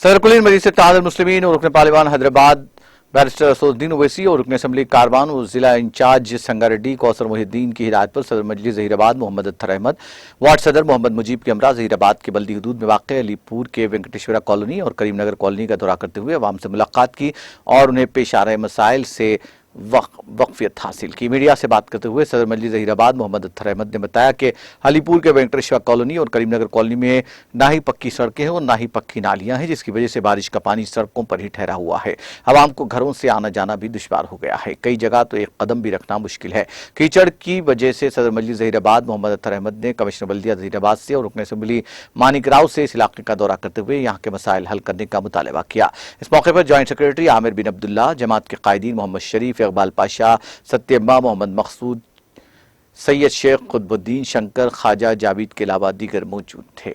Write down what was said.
صدر کلین مجلس اتحاد المسلمین اور رکن پارلیمان حیدرآباد بیرسٹر اسد الدین اویسی اور رکن اسمبلی کاروان اور ضلع انچارج سنگا ریڈی کوثر محی الدین کی ہدایت پر صدر مجلس ظہیر آباد محمد اطہر احمد وارڈ صدر محمد مجیب کے ہمراہ ظہیر آباد کے بلدی حدود میں واقع علی پور کے وینکٹیشورا کالونی اور کریم نگر کالونی کا دورہ کرتے ہوئے عوام سے ملاقات کی اور انہیں پیش آ رہے مسائل سے وقفیت حاصل کی۔ میڈیا سے بات کرتے ہوئے صدر مجلس ظہیر آباد محمد اطہر احمد نے بتایا کہ علی پور کے وینکٹیشورا کالونی اور کریم نگر کالونی میں نہ ہی پکی سڑکیں ہیں اور نہ ہی پکی نالیاں ہیں، جس کی وجہ سے بارش کا پانی سڑکوں پر ہی ٹھہرا ہوا ہے۔ عوام کو گھروں سے آنا جانا بھی دشوار ہو گیا ہے، کئی جگہ تو ایک قدم بھی رکھنا مشکل ہے۔ کیچڑ کی وجہ سے صدر مجلس ظہیر آباد محمد اطہر احمد نے کمشنر بلدیہ ظہیر آباد سے اور رکن اسمبلی مانک راؤ سے اس علاقے کا دورہ کرتے ہوئے یہاں کے مسائل حل کرنے کا مطالبہ کیا۔ اس موقع پر جوائنٹ سیکریٹری عامر بن عبداللہ، جماعت کے قائدین محمد شریف، اقبال پاشا، ستیمہ، محمد مقصود، سید شیخ قطب الدین، شنکر، خواجہ جاوید کے علاوہ دیگر موجود تھے۔